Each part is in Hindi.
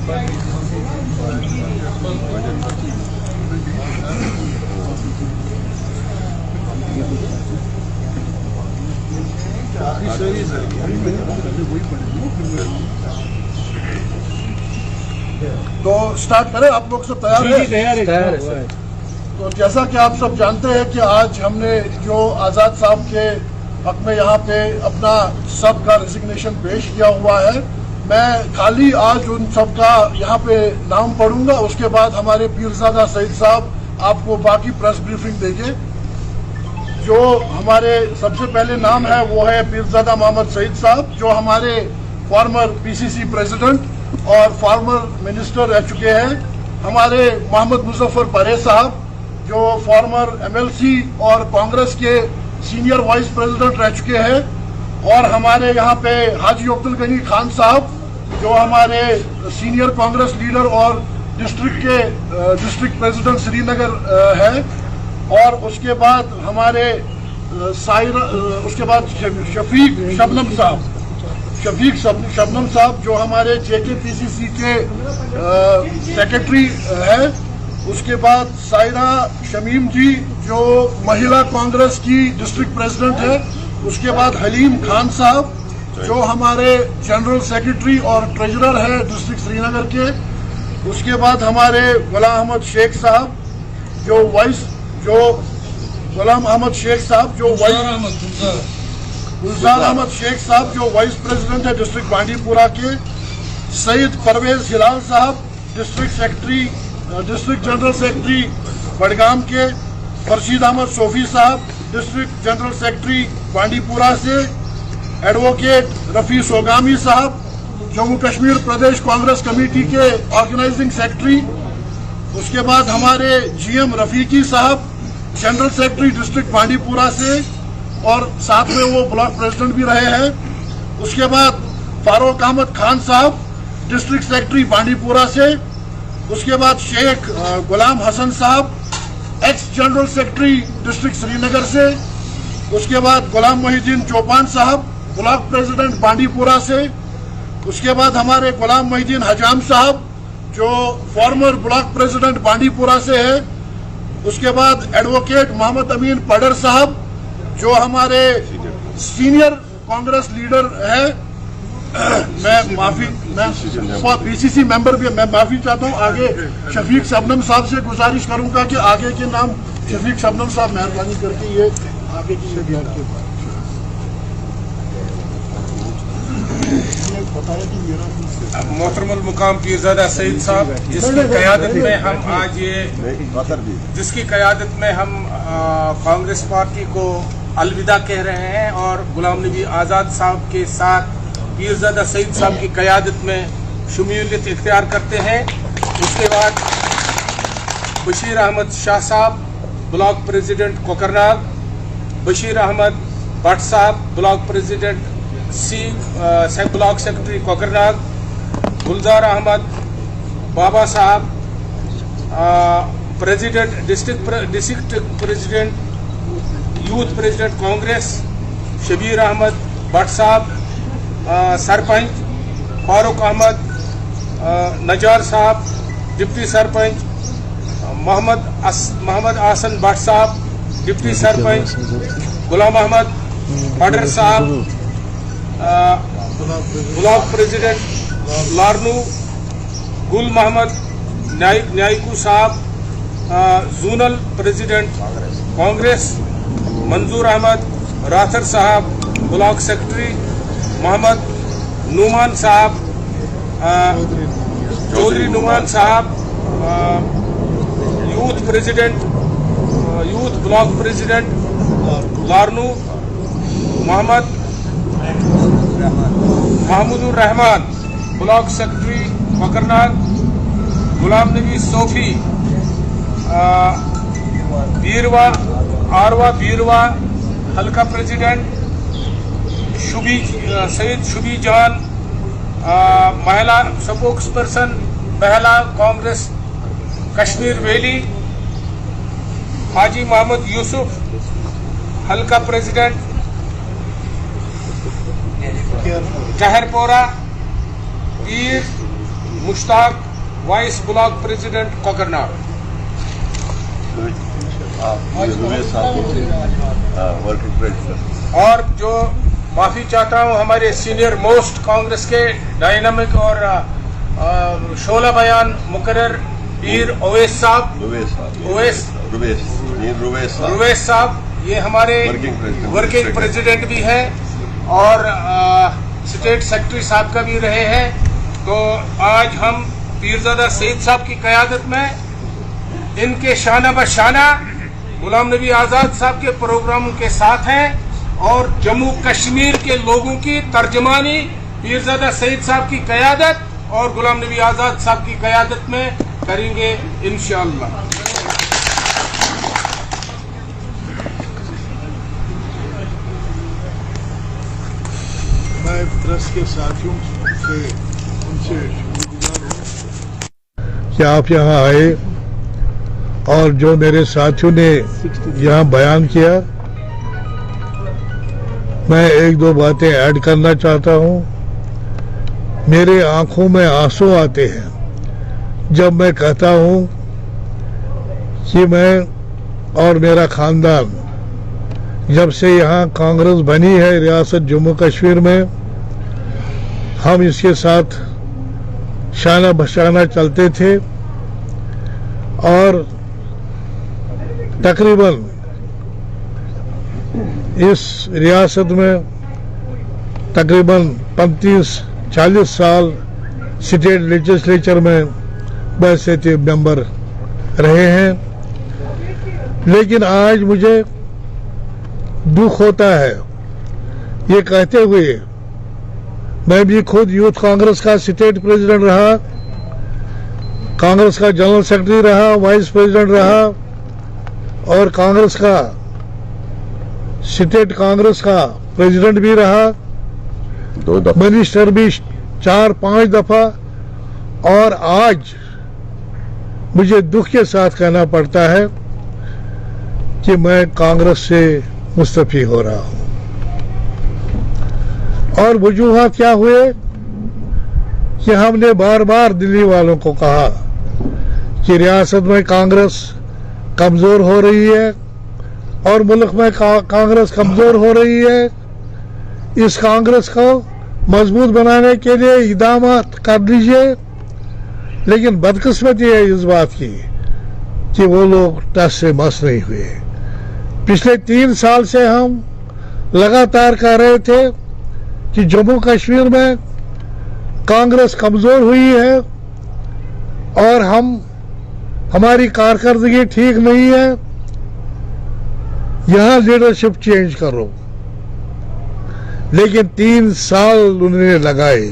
तो स्टार्ट करें, आप लोग सब तैयार हैं? तैयार है। तो जैसा कि आप सब जानते हैं कि आज हमने जो आज़ाद साहब के हक में यहाँ पे अपना सबका रेजिग्नेशन पेश किया हुआ है, मैं खाली आज उन सब का यहाँ पे नाम पढ़ूंगा, उसके बाद हमारे पीरजादा सईद साहब आपको बाकी प्रेस ब्रीफिंग देंगे। जो हमारे सबसे पहले नाम है वो है पीरजादा मोहम्मद सईद साहब, जो हमारे फॉर्मर पीसीसी प्रेसिडेंट और फॉर्मर मिनिस्टर रह चुके हैं। हमारे मोहम्मद मुजफ्फर परेज साहब जो फॉर्मर एमएलसी और कांग्रेस के सीनियर वाइस प्रेसिडेंट रह चुके हैं। और हमारे यहाँ पे हाजी अब्दुल गनी खान साहब जो हमारे सीनियर कांग्रेस लीडर और डिस्ट्रिक्ट प्रेसिडेंट श्रीनगर है। और उसके बाद हमारे उसके बाद शफीक शबनम साहब जो हमारे जेकेपीसीसी के सेक्रेटरी है। उसके बाद सायरा शमीम जी जो महिला कांग्रेस की डिस्ट्रिक्ट प्रेसिडेंट है। उसके बाद हलीम खान साहब जो हमारे जनरल सेक्रेटरी और ट्रेजरर है डिस्ट्रिक्ट श्रीनगर के। उसके बाद हमारे गुलाम अहमद शेख साहब जो गुलाम अहमद शेख साहब जो गुलजार अहमद शेख साहब जो वाइस प्रेसिडेंट है डिस्ट्रिक्ट बांडीपुरा के। सईद परवेज हिलाल साहब डिस्ट्रिक्ट जनरल सेक्रेटरी बडगाम के। फरशीद अहमद सोफी साहब डिस्ट्रिक्ट जनरल सेक्रेटरी बांडीपुरा से। एडवोकेट रफी सोगामी साहब जम्मू कश्मीर प्रदेश कांग्रेस कमेटी के ऑर्गेनाइजिंग सेक्रेटरी। उसके बाद हमारे जीएम रफीकी साहब जनरल सेक्रेटरी डिस्ट्रिक्ट बांडीपुरा से और साथ में वो ब्लॉक प्रेसिडेंट भी रहे हैं। उसके बाद फारूक अहमद खान साहब डिस्ट्रिक्ट सेक्रेटरी बांडीपुरा से। उसके बाद शेख गुलाम हसन साहब x general secretary district Srinagar से। उसके बाद गुलाम मोहिद्दीन चौपान साहब ब्लॉक प्रेसिडेंट बांडीपुरा से। उसके बाद हमारे गुलाम मोहिद्दीन हजाम साहब जो फॉर्मर ब्लॉक प्रेसिडेंट बांडीपुरा से है। उसके बाद एडवोकेट मोहम्मद अमीन पडर साहब जो हमारे सीनियर कांग्रेस लीडर है। मैं पीसीसी मेंबर भी, मैं माफी चाहता हूं। आगे शफीक शबनम साहब से गुजारिश करूंगा कि आगे के नाम शफीक शबनम साहब मेहरबानी करके ये आगे की मोहतरमुल मुकाम पीरजादा सईद साहब जिसकी क़यादत में हम आज कांग्रेस पार्टी को अलविदा कह रहे हैं और गुलाम नबी आज़ाद साहब के साथ पीरजादा सईद साहब की क़यादत में शमूलियत इख्तियार करते हैं। उसके बाद Bashir Ahmad Shah Sahab block president Kokernag. Bashir Ahmad Bhat Sahab block president block secretary Kokernag. Gulzar Ahmad Baba Sahab president district president youth president Congress. Shabir Ahmad Bhat Sahab sarpanch. Farooq Ahmad नजार साहब डिप्टी सरपंच। मोहम्मद आसन भट्ट साहब डिप्टी सरपंच। गुलाम अहमद पडर साहब ब्लॉक प्रेसिडेंट लारनू। गुल मोहम्मद न्यायकू साहब zonal president Congress. Manzoor Ahmad Rather Sahab block secretary. Mohammad Numan Sahab Chaudhary Numan Sahab youth block president Larnoo. Mohammad Mahmoodur Rahman block secretary Kokernag. Ghulam Nabi Sofi बीरवा हल्का प्रेसिडेंट। सैयद शुभी जान महिला स्पोक्स पर्सन पहला कांग्रेस कश्मीर वैली। हाजी मोहम्मद यूसुफ हल्का प्रेसिडेंट जहरपोरा। पीर Mushtaq, vice block president Kokernag. और जो माफी चाहता हूं हमारे सीनियर मोस्ट कांग्रेस के डायनामिक और शोला बयान मुकर्रर पीर रुवैस साहब, ये हमारे वर्किंग प्रेसिडेंट भी हैं और स्टेट सेक्रेटरी साहब का भी रहे हैं। तो आज हम पीरजादा सईद साहब की क़यादत में इनके शाना बशाना गुलाम नबी आज़ाद साहब के प्रोग्राम के साथ हैं और जम्मू कश्मीर के लोगों की तर्जमानी पीरजादा सईद साहब की क़यादत और गुलाम नबी आज़ाद साहब की क़यादत में करेंगे इंशाअल्लाह। मैं प्रेस के साथियों से उनसे शुक्रगुजार हूँ कि आप यहाँ आए और जो मेरे साथियों ने यहाँ बयान किया, मैं एक दो बातें ऐड करना चाहता हूँ। मेरे आंखों में आंसू आते हैं जब मैं कहता हूँ कि मैं और मेरा खानदान जब से यहाँ कांग्रेस बनी है रियासत जम्मू कश्मीर में, हम इसके साथ शाना बशाना चलते थे और तकरीबन इस रियासत में तकरीबन 35-40 साल स्टेट लेजिस्लेचर में बैठे मेंबर रहे हैं। लेकिन आज मुझे दुख होता है ये कहते हुए, मैं भी खुद यूथ कांग्रेस का स्टेट प्रेसिडेंट रहा, कांग्रेस का जनरल सेक्रेटरी रहा, वाइस प्रेसिडेंट रहा और कांग्रेस का स्टेट कांग्रेस का प्रेसिडेंट भी रहा, 2 दफा मिनिस्टर भी 4-5 दफा। और आज मुझे दुख के साथ कहना पड़ता है कि मैं कांग्रेस से मुस्तफी हो रहा हूं। और वजूहात क्या हुए कि हमने बार बार दिल्ली वालों को कहा कि रियासत में कांग्रेस कमजोर हो रही है और मुल्क में कांग्रेस कमजोर हो रही है। इस कांग्रेस को मजबूत बनाने के लिए इक़दाम कर लीजिए। लेकिन बदकिस्मती है इस बात की कि वो लोग टस से मस नहीं हुए। पिछले 3 साल से हम लगातार कह रहे थे कि जम्मू कश्मीर में कांग्रेस कमजोर हुई है और हमारी कारकर्दगी ठीक नहीं है, यहां लीडरशिप चेंज करो। लेकिन 3 साल उन्होंने लगाए।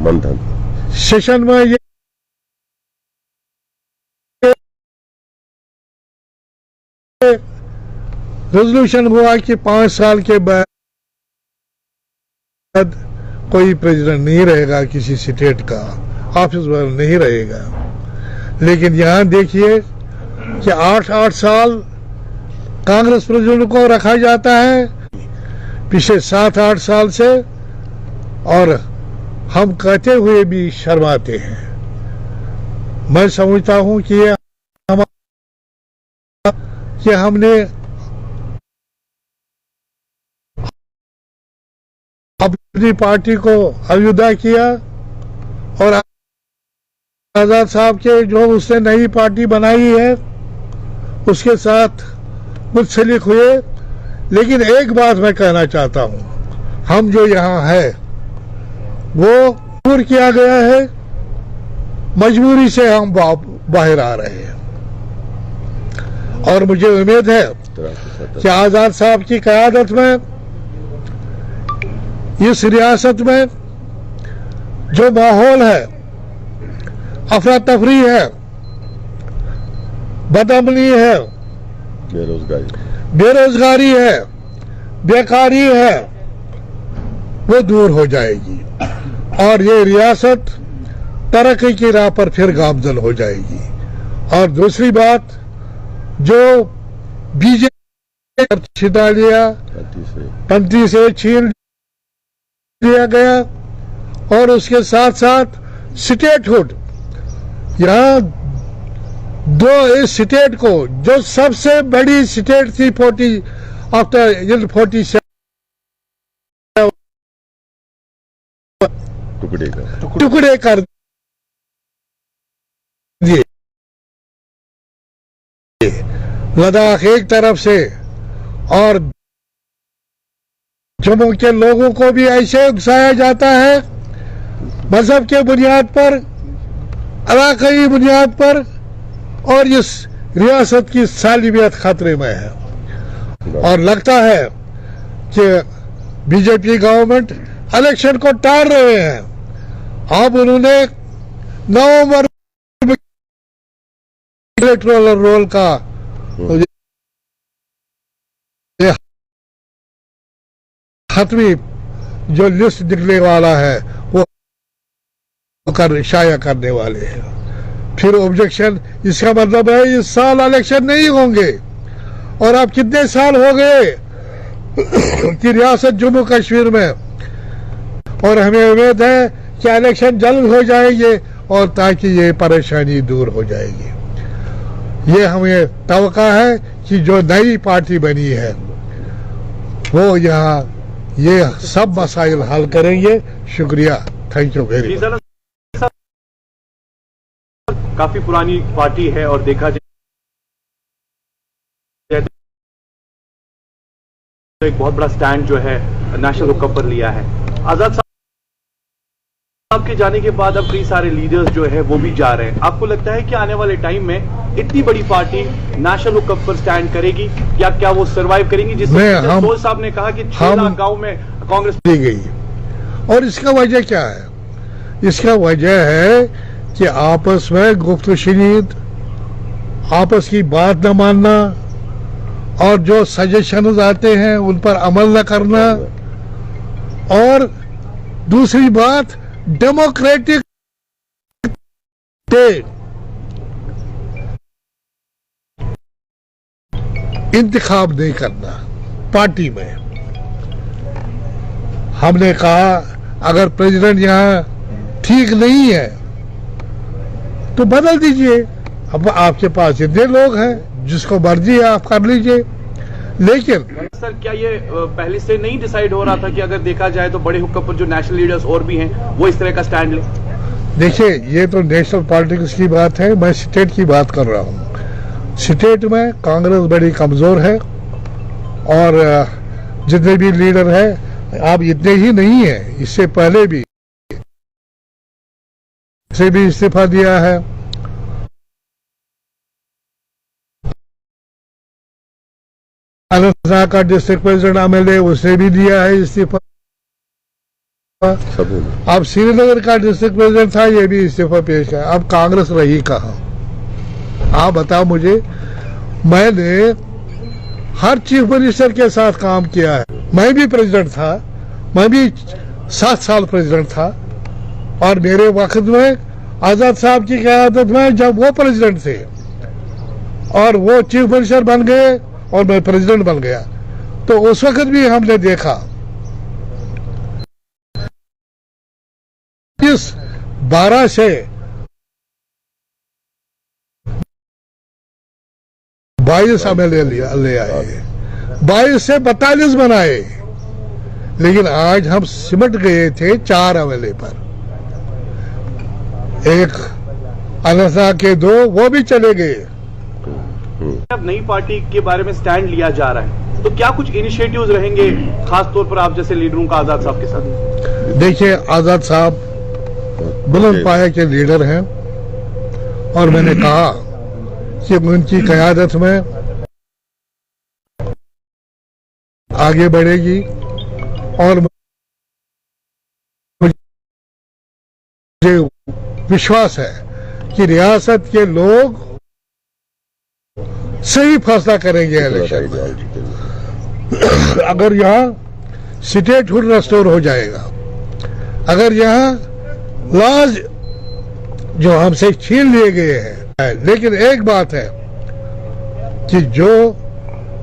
मंथन सेशन में ये रेजोल्यूशन हुआ कि 5 साल के बाद कोई प्रेसिडेंट नहीं रहेगा, किसी स्टेट का ऑफिस में नहीं रहेगा। लेकिन यहां देखिए कि 8-8 साल कांग्रेस प्रेसिडेंट को रखा जाता है पिछले 7-8 साल से, और हम कहते हुए भी शर्माते हैं। मैं समझता हूं कि हमने अपनी पार्टी को अलविदा किया और आजाद साहब के जो उसने नई पार्टी बनाई है उसके साथ मुंसलिक हुए। लेकिन एक बात मैं कहना चाहता हूं, हम जो यहाँ है वो दूर किया गया है, मजबूरी से हम बाहर आ रहे हैं। और मुझे उम्मीद है कि आजाद साहब की क़यादत में इस रियासत में जो माहौल है, अफरा तफरी है, बदअमनी है, बेरोजगारी है, बेकारी है, वो दूर हो जाएगी और ये रियासत तरक्की की राह पर फिर गामजन हो जाएगी। और दूसरी बात, जो बीजेपी छिपा लिया, पंथी से छीन दिया गया और उसके साथ साथ स्टेटहुड, यहाँ दो इस स्टेट को जो सबसे बड़ी स्टेट थी 40 आफ्टर 47 टुकड़े कर दिए। लद्दाख एक तरफ से और जम्मू के लोगों को भी ऐसे उकसाया जाता है मजहब के बुनियाद पर, इलाकाई बुनियाद पर, और इस रियासत की सालिमियत खतरे में है। और लगता है कि बीजेपी गवर्नमेंट इलेक्शन को टाल रहे हैं। अब उन्होंने नवंबर में इलेक्टोरल रोल का खत्मी जो लिस्ट निकलने वाला है वो शाया करने वाले हैं। फिर ऑब्जेक्शन, इसका मतलब है इस साल इलेक्शन नहीं होंगे। और अब कितने साल हो गए कि रियासत जम्मू कश्मीर में, और हमें उम्मीद है कि इलेक्शन जल्द हो जाएंगे और ताकि ये परेशानी दूर हो जाएगी। ये हमें तवक्का है कि जो नई पार्टी बनी है वो यहाँ ये सब मसाइल हल करेंगे। शुक्रिया, थैंक यू वेरी मच। काफी पुरानी पार्टी है और देखा जाए तो एक बहुत बड़ा स्टैंड जो है नेशनल हुकूमत पर लिया है। आजाद साहब के जाने के बाद अब कई सारे लीडर्स जो है वो भी जा रहे हैं। आपको लगता है कि आने वाले टाइम में इतनी बड़ी पार्टी नेशनल हुकूमत पर स्टैंड करेगी या क्या वो सर्वाइव करेंगी? जिसमें साहब ने कहा कि 6 लाख गांव में कांग्रेस दी गई। और इसका वजह क्या है? इसका वजह है कि आपस में गुफ्त शनीद, आपस की बात न मानना और जो सजेशंस आते हैं उन पर अमल न करना, और दूसरी बात डेमोक्रेटिक इंतखाब नहीं करना पार्टी में। हमने कहा अगर प्रेसिडेंट यहाँ ठीक नहीं है तो बदल दीजिए। अब आपके पास इतने लोग हैं, जिसको मर्जी है आप कर लीजिए। लेकिन सर क्या ये पहले से नहीं डिसाइड हो रहा था कि अगर देखा जाए तो बड़े हुक्म पर जो नेशनल लीडर्स और भी हैं वो इस तरह का स्टैंड ले? देखिए, ये तो नेशनल पॉलिटिक्स की बात है, मैं स्टेट की बात कर रहा हूँ। स्टेट में कांग्रेस बड़ी कमजोर है और जितने भी लीडर हैं, आप इतने ही नहीं है, इससे पहले भी इस्तीफा दिया है। अनंतनाग का डिस्ट्रिक्ट प्रेसिडेंट एमएलए, उसने भी दिया है इस्तीफा। अब श्रीनगर का डिस्ट्रिक्ट प्रेसिडेंट था, ये भी इस्तीफा पेश किया। अब कांग्रेस रही कहाँ? आप बताओ मुझे। मैंने हर चीफ मिनिस्टर के साथ काम किया है। मैं भी प्रेसिडेंट था, मैं भी 7 साल प्रेसिडेंट था, और मेरे वक्त में आजाद साहब की क़यादत में जब वो प्रेसिडेंट थे और वो चीफ मिनिस्टर बन गए और मैं प्रेसिडेंट बन गया, तो उस वक्त भी हमने देखा इस 12 से 22 एमएलए ले आए, 22 से 42 बनाए। लेकिन आज हम सिमट गए थे 4 एमएलए पर। एक अनंतनाग के 2 वो भी चले गए। अब नई पार्टी के बारे में स्टैंड लिया जा रहा है, तो क्या कुछ इनिशिएटिव्स रहेंगे खास तौर पर आप जैसे लीडरों का आजाद साहब के साथ? देखिए, आजाद साहब बुलंद पाए के लीडर हैं और मैंने कहा कि उनकी क़यादत में आगे बढ़ेगी और मुझे विश्वास है कि रियासत के लोग सही फैसला करेंगे इलेक्शन में। अगर यहाँ स्टेटहुड रेस्टोर हो जाएगा, अगर यहाँ लॉज जो हमसे छीन लिए गए हैं, लेकिन एक बात है कि जो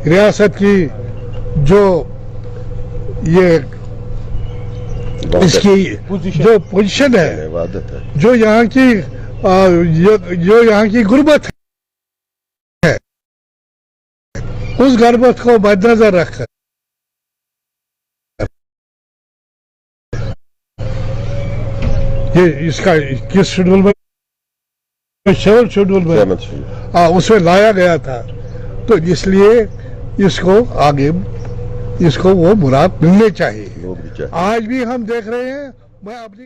रियासत की जो ये इसकी जो पोजीशन है, इबादत है। जो यहाँ की जो यहाँ की गुर्बत है, उस गुर्बत को मद्देनजर रखकर ये इसका किस शेड्यूल में, सेवन शेड्यूल में सहमत शुरू। उसमें लाया गया था, तो इसलिए इसको आगे इसको वो मुराद मिलने चाहिए। लोग भी चाहे। आज भी हम देख रहे हैं, मैं अपनी